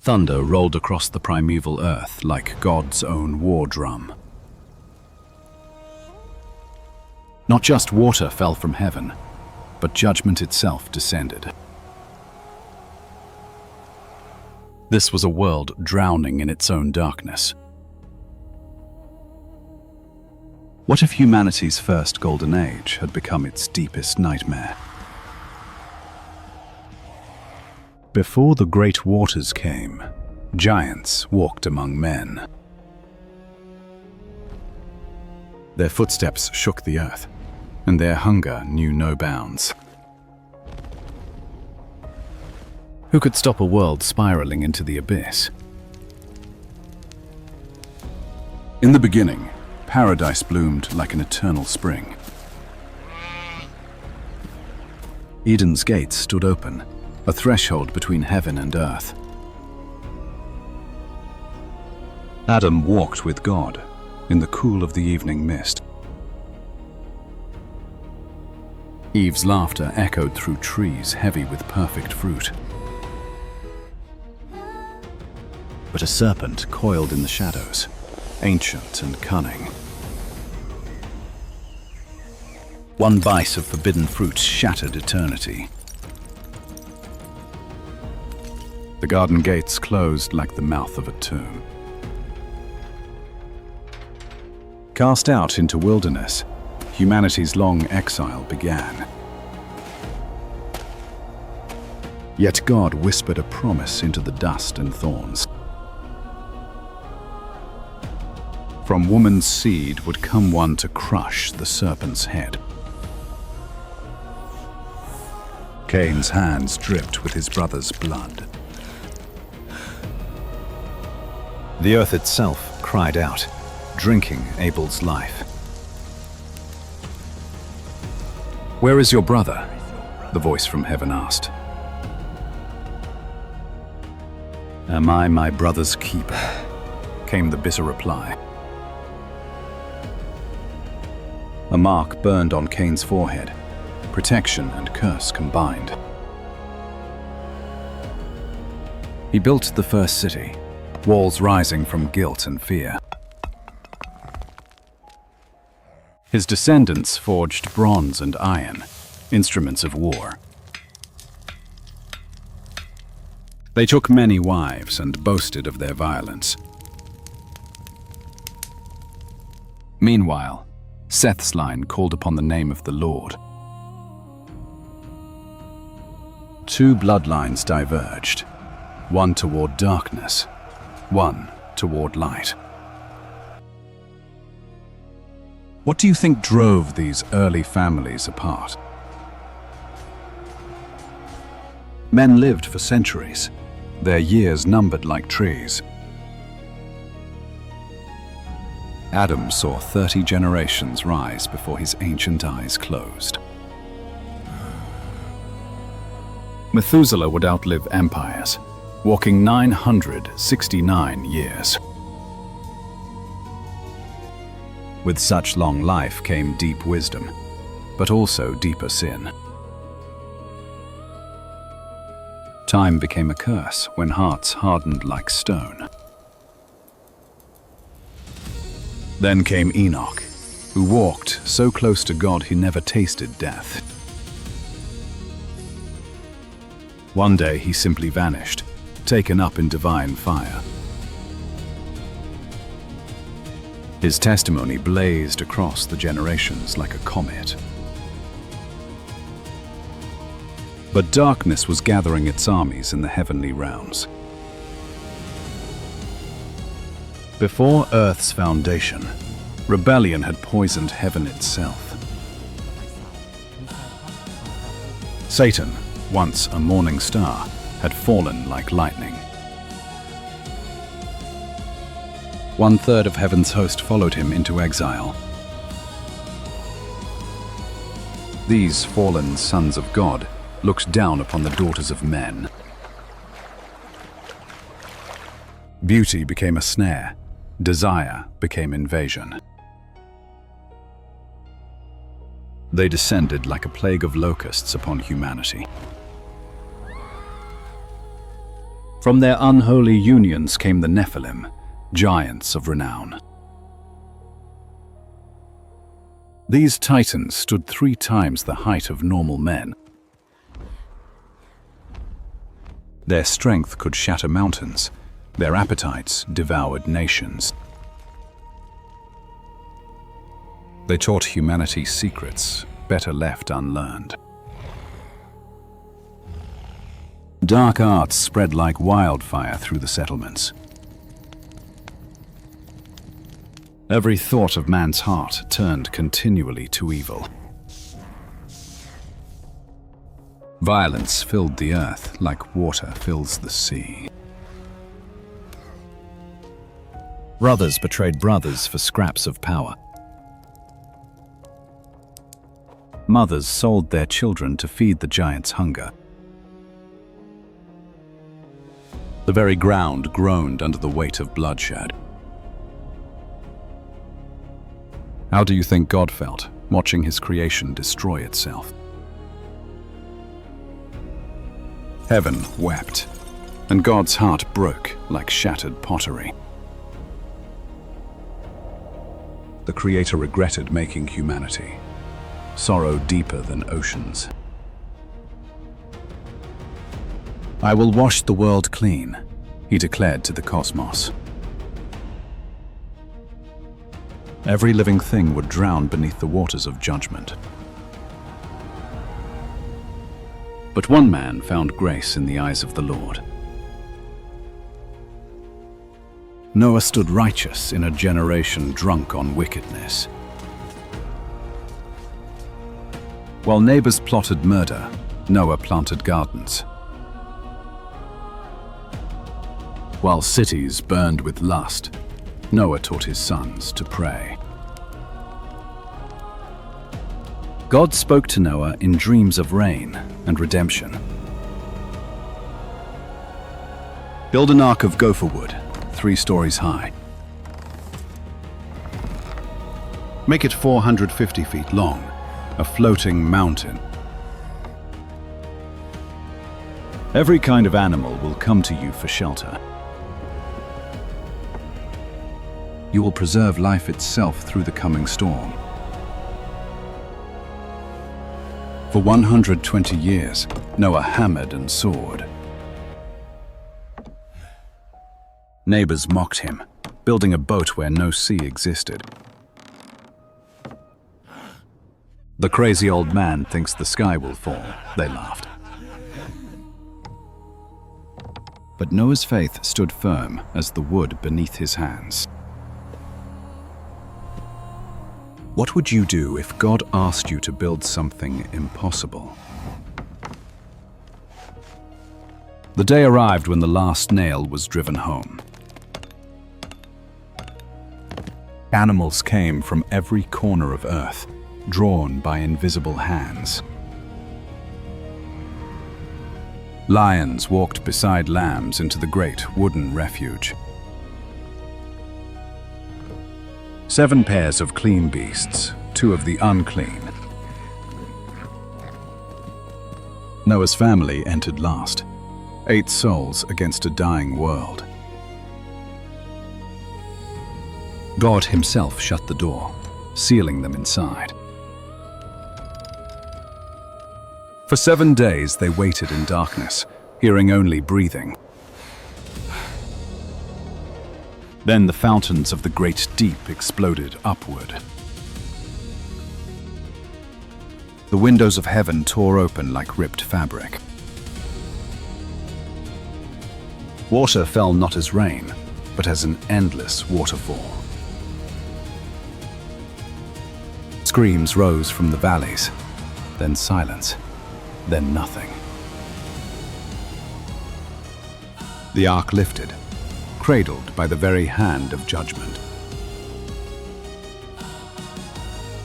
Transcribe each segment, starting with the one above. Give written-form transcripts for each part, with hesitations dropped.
Thunder rolled across the primeval earth like God's own war drum. Not just water fell from heaven, but judgment itself descended. This was a world drowning in its own darkness. What if humanity's first golden age had become its deepest nightmare? Before the great waters came, giants walked among men. Their footsteps shook the earth, and their hunger knew no bounds. Who could stop a world spiraling into the abyss? In the beginning, paradise bloomed like an eternal spring. Eden's gates stood open, a threshold between heaven and earth. Adam walked with God in the cool of the evening mist. Eve's laughter echoed through trees heavy with perfect fruit. But a serpent coiled in the shadows, ancient and cunning. One bite of forbidden fruit shattered eternity. The garden gates closed like the mouth of a tomb. Cast out into wilderness, humanity's long exile began. Yet God whispered a promise into the dust and thorns. From woman's seed would come one to crush the serpent's head. Cain's hands dripped with his brother's blood. The earth itself cried out, drinking Abel's life. "Where is your brother?" the voice from heaven asked. "Am I my brother's keeper?" came the bitter reply. A mark burned on Cain's forehead, protection and curse combined. He built the first city, walls rising from guilt and fear. His descendants forged bronze and iron, instruments of war. They took many wives and boasted of their violence. Meanwhile, Seth's line called upon the name of the Lord. Two bloodlines diverged, one toward darkness, one toward light. What do you think drove these early families apart? Men lived for centuries, their years numbered like trees. Adam saw 30 generations rise before his ancient eyes closed. Methuselah would outlive empires, walking 969 years. With such long life came deep wisdom, but also deeper sin. Time became a curse when hearts hardened like stone. Then came Enoch, who walked so close to God he never tasted death. One day he simply vanished, taken up in divine fire. His testimony blazed across the generations like a comet. But darkness was gathering its armies in the heavenly realms. Before Earth's foundation, rebellion had poisoned heaven itself. Satan, once a morning star, had fallen like lightning. 1/3 of heaven's host followed him into exile. These fallen sons of God looked down upon the daughters of men. Beauty became a snare, desire became invasion. They descended like a plague of locusts upon humanity. From their unholy unions came the Nephilim, giants of renown. These titans stood 3 times the height of normal men. Their strength could shatter mountains. Their appetites devoured nations. They taught humanity secrets better left unlearned. Dark arts spread like wildfire through the settlements. Every thought of man's heart turned continually to evil. Violence filled the earth like water fills the sea. Brothers betrayed brothers for scraps of power. Mothers sold their children to feed the giants' hunger. The very ground groaned under the weight of bloodshed. How do you think God felt, watching his creation destroy itself? Heaven wept, and God's heart broke like shattered pottery. The Creator regretted making humanity, sorrow deeper than oceans. I will wash the world clean, he declared to the cosmos. Every living thing would drown beneath the waters of judgment. But one man found grace in the eyes of the Lord. Noah stood righteous in a generation drunk on wickedness. While neighbors plotted murder, Noah planted gardens. While cities burned with lust, Noah taught his sons to pray. God spoke to Noah in dreams of rain and redemption. Build an ark of gopher wood, 3 stories high. Make it 450 feet long, a floating mountain. Every kind of animal will come to you for shelter. You will preserve life itself through the coming storm. For 120 years, Noah hammered and sawed. Neighbors mocked him, building a boat where no sea existed. The crazy old man thinks the sky will fall, they laughed. But Noah's faith stood firm as the wood beneath his hands. What would you do if God asked you to build something impossible? The day arrived when the last nail was driven home. Animals came from every corner of earth, drawn by invisible hands. Lions walked beside lambs into the great wooden refuge. 7 pairs of clean beasts, 2 of the unclean. Noah's family entered last, 8 souls against a dying world. God himself shut the door, sealing them inside. For 7 days they waited in darkness, hearing only breathing. Then the fountains of the great deep exploded upward. The windows of heaven tore open like ripped fabric. Water fell not as rain, but as an endless waterfall. Screams rose from the valleys, then silence, then nothing. The ark lifted, cradled by the very hand of judgment.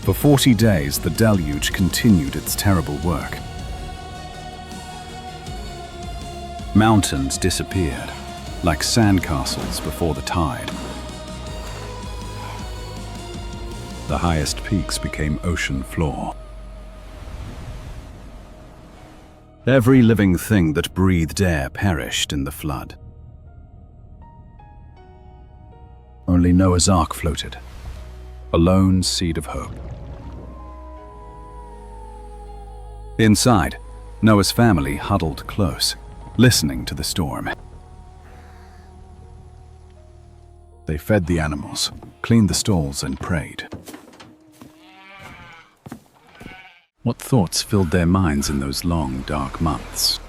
For 40 days, the deluge continued its terrible work. Mountains disappeared, like sandcastles before the tide. The highest peaks became ocean floor. Every living thing that breathed air perished in the flood. Only Noah's Ark floated, a lone seed of hope. Inside, Noah's family huddled close, listening to the storm. They fed the animals, cleaned the stalls, and prayed. What thoughts filled their minds in those long, dark months?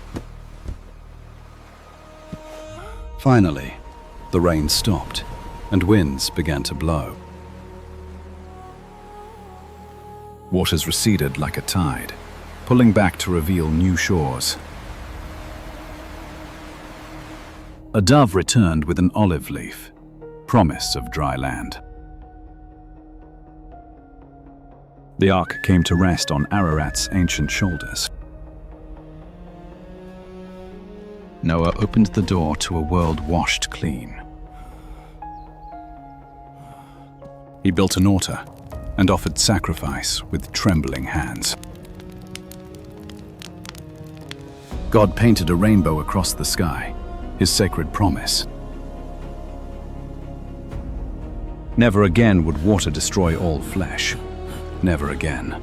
Finally, the rain stopped, and winds began to blow. Waters receded like a tide, pulling back to reveal new shores. A dove returned with an olive leaf, promise of dry land. The ark came to rest on Ararat's ancient shoulders. Noah opened the door to a world washed clean. He built an altar and offered sacrifice with trembling hands. God painted a rainbow across the sky, his sacred promise. Never again would water destroy all flesh. Never again.